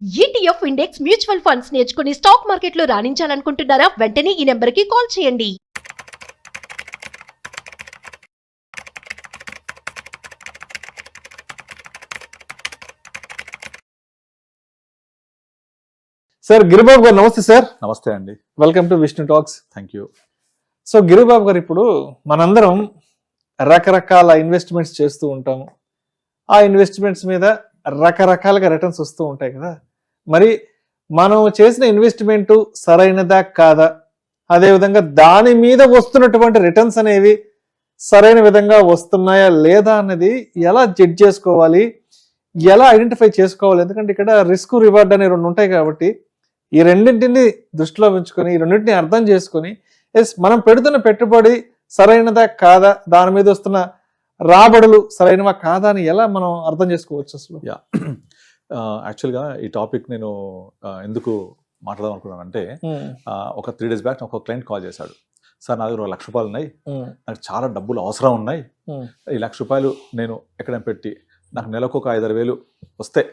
ETF index mutual funds నేర్చుకుని stock మార్కెట్లో రాణించాలనుకుంటున్నారా? వెంటనే ఈ నెంబర్కి కాల్ చేయండి. సార్ గిరిబాబు గారు నమస్తే సార్. నమస్తే అండి. Welcome to Vishnu talks. Thank you. So Giribabu గారు, ఇప్పుడు మనందరం రకరకాల ఇన్వెస్ట్మెంట్స్ చేస్తూ ఉంటాము. ఆ ఇన్వెస్ట్మెంట్స్ మీద రకరకాలుగా రిటర్న్స్ వస్తూ ఉంటాయి కదా. మరి మనం చేసిన ఇన్వెస్ట్మెంట్ సరైనదా కాదా, అదేవిధంగా దాని మీద వస్తున్నటువంటి రిటర్న్స్ అనేవి సరైన విధంగా వస్తున్నాయా లేదా అన్నది ఎలా జడ్జ్ చేసుకోవాలి, ఎలా ఐడెంటిఫై చేసుకోవాలి? ఎందుకంటే ఇక్కడ రిస్క్ రివార్డ్ అనే రెండు ఉంటాయి కాబట్టి ఈ రెండింటిని దృష్టిలో ఉంచుకొని, ఈ రెండింటిని అర్థం చేసుకొని, మనం పెడుతున్న పెట్టుబడి సరైనదా కాదా, దాని మీద వస్తున్న రాబడులు సరైనవా కాదా అని ఎలా మనం అర్థం చేసుకోవచ్చు అసలు? యాక్చువల్గా ఈ టాపిక్ నేను ఎందుకు మాట్లాడదాం అనుకున్నానంటే, ఒక 3 days బ్యాక్ ఒక క్లయింట్ కాల్ చేశాడు. సార్, నా దగ్గర ₹1,00,000 ఉన్నాయి, నాకు చాలా డబ్బులు అవసరం ఉన్నాయి, ఈ ₹1,00,000 నేను ఎక్కడైనా పెట్టి నాకు నెలకు ఒక 5-6 వేలు వస్తే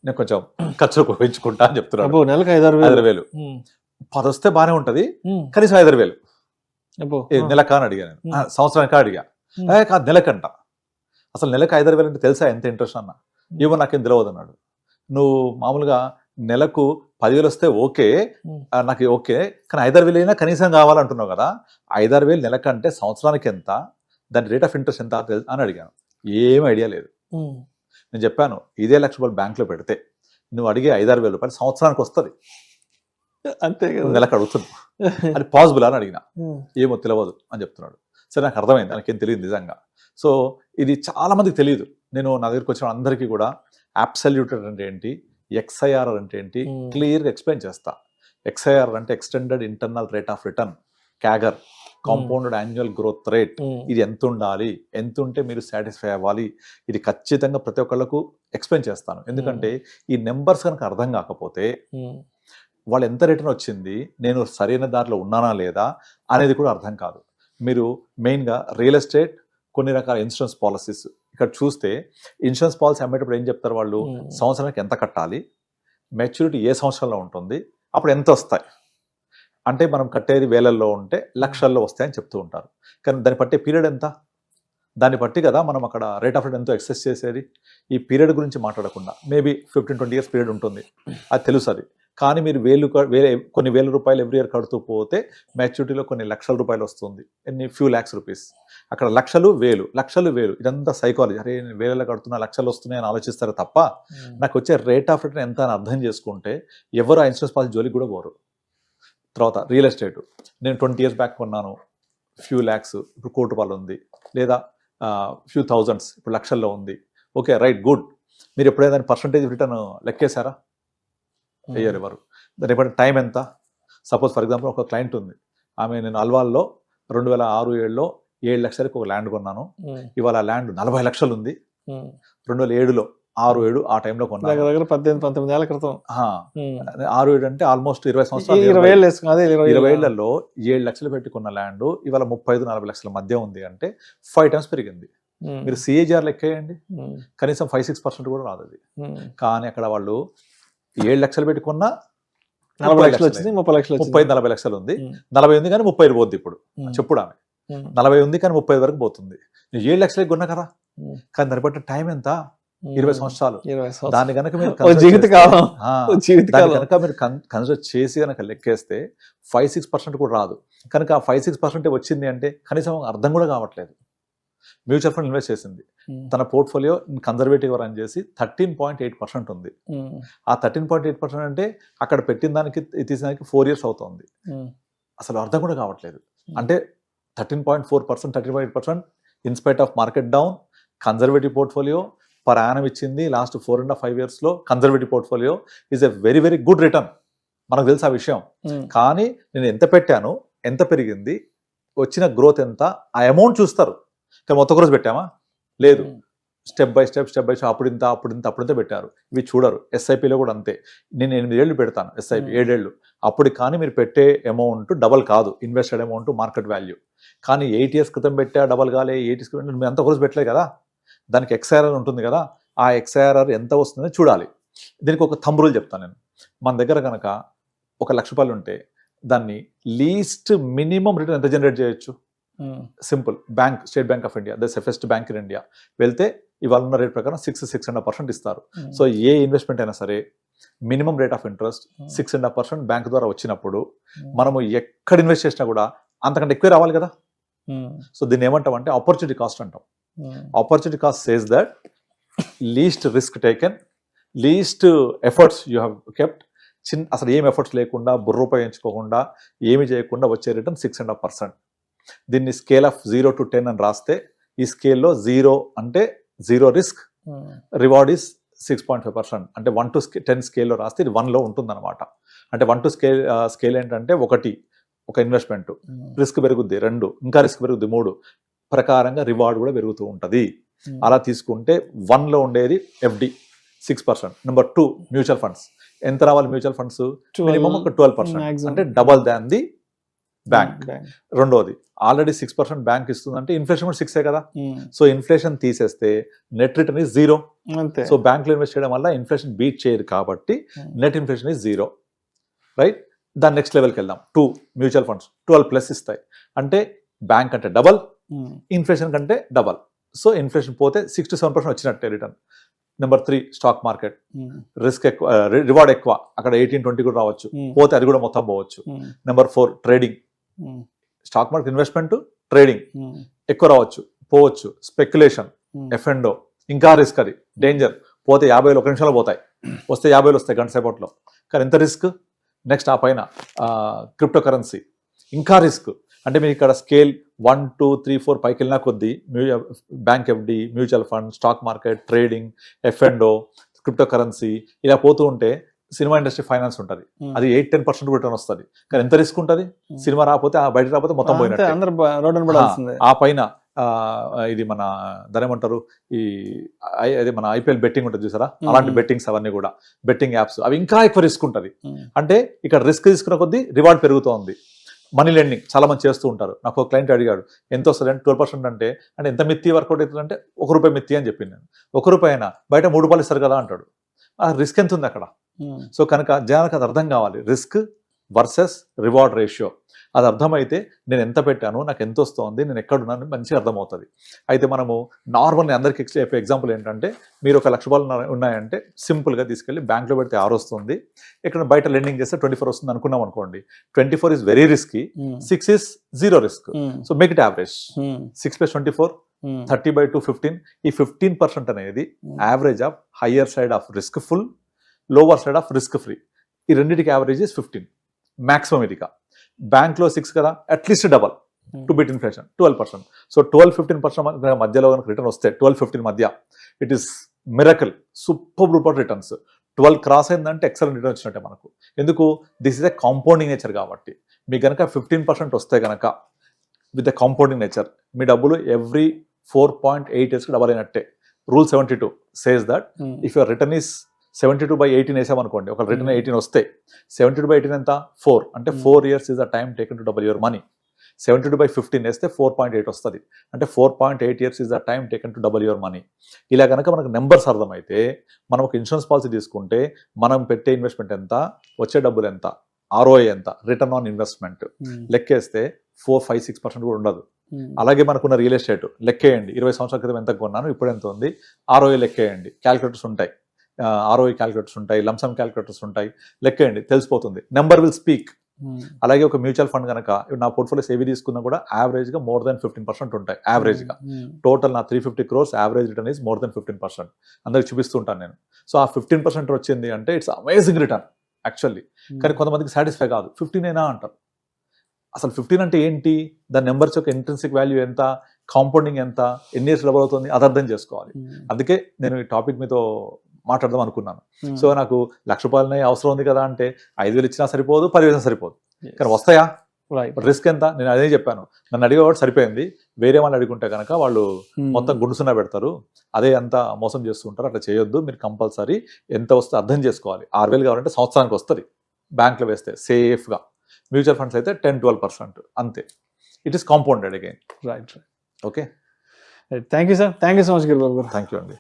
నేను కొంచెం ఖర్చులు పెంచుకుంటా అని చెప్తున్నాను. నెలకు 5-6 వేలు 10 వస్తే బాగానే ఉంటది, కనీసం 5-6 వేలు నెలకా అని అడిగాను. సంవత్సరానికి అడిగా, కాదు నెలకంట. అసలు నెలకు 5-6 వేలు అంటే తెలుసా ఎంత ఇంట్రెస్ట్ అన్న? ఏమో నాకేం తెలియదు అన్నాడు. నువ్వు మామూలుగా నెలకు 10,000 వస్తే ఓకే, నాకు ఓకే, కానీ 5-6 వేలు అయినా కనీసం కావాలంటున్నావు కదా. 5-6 వేలు నెలకంటే సంవత్సరానికి ఎంత, దాని రేట్ ఆఫ్ ఇంట్రెస్ట్ ఎంత అని అడిగాను. ఏం ఐడియా లేదు. నేను చెప్పాను, ఇదే ₹1,00,000 బ్యాంక్లో పెడితే నువ్వు అడిగే 5-6 వేల రూపాయలు సంవత్సరానికి వస్తుంది, అంతే కదా. నెలకు అడుగుతున్నావు, అది పాసిబుల్ అని అడిగిన. ఏమో తెలియదు అని చెప్తున్నాడు. సరే, నాకు అర్థమైంది, నాకేం తెలియదు నిజంగా. సో ఇది చాలా మందికి తెలియదు. నేను నా దగ్గరికి వచ్చిన అందరికీ కూడా అబ్సల్యూట్ అంటే ఏంటి, ఎక్స్ఐఆర్ఆర్ అంటే ఏంటి క్లియర్గా ఎక్స్ప్లెయిన్ చేస్తా. ఎక్స్ఐఆర్ఆర్ అంటే extended internal rate of return, CAGR, compounded annual growth rate. ఇది ఎంత ఉండాలి, ఎంత ఉంటే మీరు సాటిస్ఫై అవ్వాలి, ఇది ఖచ్చితంగా ప్రతి ఒక్కళ్ళకు ఎక్స్ప్లెయిన్ చేస్తాను. ఎందుకంటే ఈ నెంబర్స్ కనుక అర్థం కాకపోతే వాళ్ళు ఎంత రిటర్న్ వచ్చింది, నేను సరైన దారిలో ఉన్నానా లేదా అనేది కూడా అర్థం కాదు. మీరు మెయిన్గా రియల్ ఎస్టేట్, కొన్ని రకాల ఇన్సూరెన్స్ పాలసీస్ ఇక్కడ చూస్తే, ఇన్సూరెన్స్ పాలసీ అమ్మేటప్పుడు ఏం చెప్తారు వాళ్ళు, సంవత్సరానికి ఎంత కట్టాలి, మెచ్యూరిటీ ఏ సంవత్సరంలో ఉంటుంది, అప్పుడు ఎంత వస్తాయి అంటే మనం కట్టేది వేలల్లో ఉంటే లక్షల్లో వస్తాయని చెప్తూ ఉంటారు. కానీ దాన్ని పట్టే పీరియడ్ ఎంత, దాన్ని బట్టి కదా మనం అక్కడ రేట్ ఆఫ్ రిటర్న్ ఎంతో ఎక్సెస్ చేసేది. ఈ పీరియడ్ గురించి మాట్లాడకుండా మేబీ 15-20 years పీరియడ్ ఉంటుంది, అది తెలుసు. అది కానీ మీరు కొన్ని వేల రూపాయలు ఎవ్రీ ఇయర్ కడుతూ పోతే మెచ్యూరిటీలో కొన్ని లక్షల రూపాయలు వస్తుంది. Few lakhs rupees. అక్కడ లక్షలు వేలు ఇదంతా సైకాలజీ. అరే, నేను వేలలో కడుతున్నా, లక్షలు వస్తున్నాయని ఆలోచిస్తారు తప్ప నాకు వచ్చే రేట్ ఆఫ్ రిటర్న్ ఎంత అని అర్థం చేసుకుంటే ఎవరు ఆ ఇన్సూరెన్స్ పాలసీ జోలికి కూడా పోరు. తర్వాత రియల్ ఎస్టేట్, నేను 20 years బ్యాక్ కొన్నాను, ఫ్యూ lakhs, ఇప్పుడు ₹1,00,000 ఉంది, లేదా ఫ్యూ thousands ఇప్పుడు లక్షల్లో ఉంది. Okay, right, good. మీరు ఎప్పుడైనా దాని పర్సంటేజ్ రిటర్న్ లెక్కేశారా? అయ్యారు ఎవరు? దాని ఎప్పుడు టైం ఎంత? సపోజ్ ఫర్ ఎగ్జాంపుల్ ఒక క్లయింట్ ఉంది, ఆమె నేను అల్వాల్లో 2006-07లో 7 లక్షలకి ఒక ల్యాండ్ కొన్నాను, ఇవాళ ల్యాండ్ 40 లక్షలు ఉంది. 2007లో 6-7 ఆ టైంలో కొన్నాను, దగ్గర 18-19 ఏళ్ల క్రితం. 6-7 అంటే ఆల్మోస్ట్ 20 సంవత్సరాలు. 20 ఏళ్లలో 7 లక్షలు పెట్టి కొన్న ల్యాండ్ ఇవాళ 35-40 లక్షల మధ్య ఉంది అంటే 5 times పెరిగింది. మీరు CAGR లెక్కేయండి, కనీసం 5-6% కూడా రాదు అది. కానీ అక్కడ వాళ్ళు 7 లక్షలు పెట్టి కొన్నా 40 లక్షలు వచ్చింది, 30 లక్షలు, 30-40 లక్షలు ఉంది. 40 ఉంది కానీ 30 పోద్ది. ఇప్పుడు చెప్పుడు ఆమె 40 ఉంది కానీ 30 వరకు పోతుంది. నువ్వు 7 లక్షలకి కొన్నా కదా, కానీ దాన్ని బట్టి టైం ఎంత, 20 సంవత్సరాలు. దాన్ని కనుక మీరు కన్సిడర్ చేసి కనుక లెక్కేస్తే 5-6% కూడా రాదు. కనుక ఆ 5-6% వచ్చింది అంటే కనీసం అర్థం కూడా కావట్లేదు. మ్యూచువల్ ఫండ్ ఇన్వెస్ట్ చేసింది, తన పోర్ట్ఫోలియో కన్జర్వేటివ్ రన్ చేసి 13.8% ఉంది. ఆ 13.8% అంటే అక్కడ పెట్టిన దానికి తీసేదానికి 4 years అవుతుంది. అసలు అర్థం కూడా కావట్లేదు. అంటే 13.4%, 13.8% in spite of market down, conservative portfolio per annum ఇచ్చింది. లాస్ట్ 4.5 yearsలో conservative portfolio is a very very good return. మనకు తెలుసు ఆ విషయం. కానీ నేను ఎంత పెట్టాను, ఎంత పెరిగింది, వచ్చిన గ్రోత్ ఎంత, ఆ అమౌంట్ చూస్తారు. కానీ మొత్తం రోజు పెట్టామా? లేదు. స్టెప్ బై స్టెప్ అప్పుడింత పెట్టారు. ఇవి చూడరు. SIPలో కూడా అంతే. నేను 8 ఏళ్ళు పెడతాను SIP, 7 ఏళ్ళు. అప్పుడు కానీ మీరు పెట్టే అమౌంట్ డబల్ కాదు, ఇన్వెస్టెడ్ అమౌంట్ మార్కెట్ వాల్యూ. కానీ 8 years క్రితం పెట్టా డబల్ కాలే, 8 years మీరు అంత రోజు పెట్టలేదు కదా, దానికి XIRR ఉంటుంది కదా, ఆ XIRR ఎంత వస్తుందో చూడాలి. దీనికి ఒక థంబ్ రూల్ చెప్తాను నేను. మన దగ్గర కనుక ₹1,00,000 ఉంటే దాన్ని లీస్ట్ మినిమం రిటర్న్ ఎంత జనరేట్ చేయొచ్చు? Simple. Bank, state bank of India, the safest bank in India వెళ్తే ఇవాళ ఉన్న రేట్ ప్రకారం 6.5% ఇస్తారు. సో ఏ ఇన్వెస్ట్మెంట్ అయినా సరే minimum rate of interest 6.5% bank ద్వారా వచ్చినప్పుడు మనము ఎక్కడ ఇన్వెస్ట్ చేసినా కూడా అంతకంటే ఎక్కువ రావాలి కదా. సో దీన్ని ఏమంటాం అంటే ఆపర్చునిటీ కాస్ట్ అంటాం. Opportunity cost says that least risk taken, least efforts you have kept, అసలు ఏం ఎఫర్ట్స్ లేకుండా బుర్ర ఉపయోగించుకోకుండా ఏమి చేయకుండా వచ్చే రిటర్న్ 6.5%. దీన్ని స్కేల్ ఆఫ్ 0 to 10 అని రాస్తే ఈ స్కేల్లో 0 అంటే 0 రిస్క్, రివార్డ్ ఈస్ 6.5%. అంటే 1 to 10 స్కేల్లో రాస్తే ఇది 1లో ఉంటుంది అనమాట. అంటే 1 to స్కేల్ ఏంటంటే 1 ఒక ఇన్వెస్ట్మెంట్, రిస్క్ పెరుగుద్ది 2, ఇంకా రిస్క్ పెరుగుద్ది 3 ప్రకారంగా రివార్డ్ కూడా పెరుగుతూ ఉంటుంది. అలా తీసుకుంటే 1లో ఉండేది FD 6%. Number 2 mutual funds. ఎంత రావాలి మ్యూచువల్ ఫండ్స్? మినిమం ఒక 12%, అంటే డబల్ దాన్ ది బ్యాంక్. రెండోది ఆల్రెడీ 6% బ్యాంక్ ఇస్తుంది అంటే ఇన్ఫ్లేషన్ కూడా 6 కదా. సో ఇన్ఫ్లేషన్ తీసేస్తే net return is 0. So bank లో ఇన్వెస్ట్ చేయడం వల్ల ఇన్ఫ్లేషన్ బీట్ చేయరు కాబట్టి నెట్ ఇన్ఫ్లేషన్ ఇస్ 0, రైట్. దాని నెక్స్ట్ లెవెల్కి వెళ్దాం. 2 మ్యూచువల్ ఫండ్స్ 12+ ఇస్తాయి, అంటే బ్యాంక్ అంటే డబల్, ఇన్ఫ్లేషన్ కంటే డబల్. సో ఇన్ఫ్లేషన్ పోతే 6 to 7% వచ్చినట్టే return. Number 3 stock market. Risk ఎక్కువ, రివార్డ్ ఎక్కువ, అక్కడ 18-20 కూడా రావచ్చు, పోతే అది కూడా మొత్తం పోవచ్చు. Number 4 trading. Stock market investment, trading ఎక్కువ రావచ్చు, పోవచ్చు. స్పెక్యులేషన్, F&O ఇంకా రిస్క్, అది డేంజర్. పోతే 50 1 నిమిషాలు పోతాయి, వస్తే 50 వస్తాయి గంట సేపట్లో, కానీ ఎంత రిస్క్. నెక్స్ట్ ఆ పైన క్రిప్టో కరెన్సీ, ఇంకా రిస్క్. అంటే మీరు ఇక్కడ స్కేల్ 1, 2, 3, 4 పైకి వెళ్ళినా కొద్దీ bank FD, mutual fund, stock market, trading, F&O, crypto currency ఇలా పోతూ ఉంటే సినిమా ఇండస్ట్రీ, ఫైనాన్స్ ఉంటుంది, అది 8-10% రిటర్న్ వస్తుంది. కానీ ఎంత రిస్క్ ఉంటుంది? సినిమా రాకపోతే, బయట రాకపోతే మొత్తం పోయినట్టు. ఆ పైన ఇది మన దాని ఏమంటారు, అది మన IPL బెట్టింగ్ ఉంటుంది చూసారా, అలాంటి బెట్టింగ్స్ అవన్నీ కూడా బెట్టింగ్ యాప్స్, అవి ఇంకా ఎక్కువ రిస్క్ ఉంటుంది. అంటే ఇక్కడ రిస్క్ తీసుకున్న కొద్దీ రివార్డ్ పెరుగుతోంది. మనీ లెండింగ్ చాలా మంది చేస్తూ ఉంటారు. నాకు ఒక క్లయింట్ అడిగాడు ఎంత వస్తుంది అంటే 12% అంటే ఎంత మిత్తి వర్కౌట్ అవుతుందంటే ₹1 మిత్తి అని చెప్పింది నేను. ₹1 అయినా బయట ₹3 ఇస్తారు కదా అంటాడు. ఆ రిస్క్ ఎంత ఉంది అక్కడ? సో కనుక జనానికి అది అర్థం కావాలి, రిస్క్ వర్సెస్ రివార్డ్ రేషియో. అది అర్థమైతే నేను ఎంత పెట్టాను, నాకు ఎంత వస్తుంది, నేను ఎక్కడున్నాను మంచిగా అర్థమవుతుంది. అయితే మనము నార్మల్గా అందరికీ చెప్పే ఎగ్జాంపుల్ ఏంటంటే, మీరు ₹1,00,000 ఉన్నాయంటే సింపుల్గా తీసుకెళ్ళి బ్యాంక్లో పెడితే 6 వస్తుంది, ఇక్కడ బయట లెండింగ్ చేస్తే 24 వస్తుంది అనుకున్నాం అనుకోండి. 24 is very risky, 6 is 0 risk. So make it average. 6 + 24 30/2 15. ఈ 15% అనేది average of higher side of risk full, lower side of risk free. ఈ రెండింటికి యావరేజ్ ఇస్ 15 మ్యాక్సిమం. ఇదిగా బ్యాంక్లో 6 కదా, at least double two bit inflation 12%. So 12-15% మధ్యలో రిటర్న్ వస్తే 12-15 మధ్య it is miracle, super duper returns. 12 cross అయిందంటే ఎక్సలెంట్ రిటర్న్ వచ్చినట్టే మనకు. ఎందుకు? This is a compounding nature కాబట్టి. మీకు కనుక 15% వస్తే కనుక విత్ ద కాంపౌండింగ్ నేచర్ మీ డబ్బులు ఎవ్రీ 4.8 yearsకి డబల్ అయినట్టే. Rule 72 says that if your return is 72/18 వేసామనుకోండి, ఒక రిటర్న్ 18 వస్తే 72/18 ఎంత? 4. అంటే 4 years is the time taken to double your money. 72/15 వేస్తే 4.8 వస్తుంది, అంటే 4.8 years is the time taken to double your money. ఇలా కనుక మనకు నెంబర్స్ అర్థమైతే, మనం ఒక ఇన్సూరెన్స్ పాలసీ తీసుకుంటే మనం పెట్టే ఇన్వెస్ట్మెంట్ ఎంత, వచ్చే డబ్బులు ఎంత, ROI ఎంత, రిటర్న్ ఆన్ ఇన్వెస్ట్మెంట్ లెక్కేస్తే 4-5-6% కూడా ఉండదు. అలాగే మనకున్న రియల్ ఎస్టేట్ లెక్కేయండి, 20 సంవత్సరాల క్రితం ఎంత కొన్నాను, ఇప్పుడు ఎంత ఉంది, ROI లెక్కేయండి. క్యాలిక్యులేటర్స్ ఉంటాయి, ROI క్యాలిక్యులేటర్స్ ఉంటాయి, లంసమ్ క్యాలిక్యులేటర్స్ ఉంటాయి, లెక్కేయండి, తెలిసిపోతుంది. Number will speak. అలాగే ఒక మ్యూచువల్ ఫండ్ కనుక నా పోర్ట్ఫోలియోస్ ఏవి తీసుకున్నా కూడా యావరేజ్ గా more than 15% ఉంటాయి. యావరేజ్ గా టోటల్ నా 350 crores average return is more than 15%. అందరికి చూపిస్తుంటాను నేను. సో ఆ 15% వచ్చింది అంటే ఇట్స్ అమేజింగ్ రిటర్న్ యాక్చువల్లీ. కానీ కొంతమందికి సాటిస్ఫై కాదు, 15 అయినా అంటారు. అసలు 15 అంటే ఏంటి, దాని నెంబర్స్ యొక్క ఇంట్రెన్సిక్ వాల్యూ ఎంత, కాంపౌండింగ్ ఎంత, ఎన్ని ఇయర్స్ డబుల్ అవుతుంది, అది అర్థం చేసుకోవాలి. అందుకే నేను ఈ టాపిక్ మీతో మాట్లాడదాం అనుకున్నాను. సో నాకు ₹1,00,000 అవసరం ఉంది కదా అంటే 5,000 ఇచ్చినా సరిపోదు, 10,000 సరిపోదు, కానీ వస్తాయా? రిస్క్ ఎంత? నేను అదే చెప్పాను. నన్ను అడిగేవాడు సరిపోయింది, వేరే వాళ్ళు అడుగుంటే కనుక వాళ్ళు మొత్తం గుండుసున్నా పెడతారు, అదే అంత మోసం చేస్తుంటారు. అట్లా చేయొద్దు. మీరు కంపల్సరీ ఎంత వస్తే అర్థం చేసుకోవాలి. 6,000 కావాలంటే సంవత్సరానికి వస్తుంది బ్యాంక్లో వేస్తే సేఫ్గా. మ్యూచువల్ ఫండ్స్ అయితే 10-12% అంతే. It is compounded again. Right. Okay, thank you sir. Thank you so much Giribabu garu. Thank you అండి.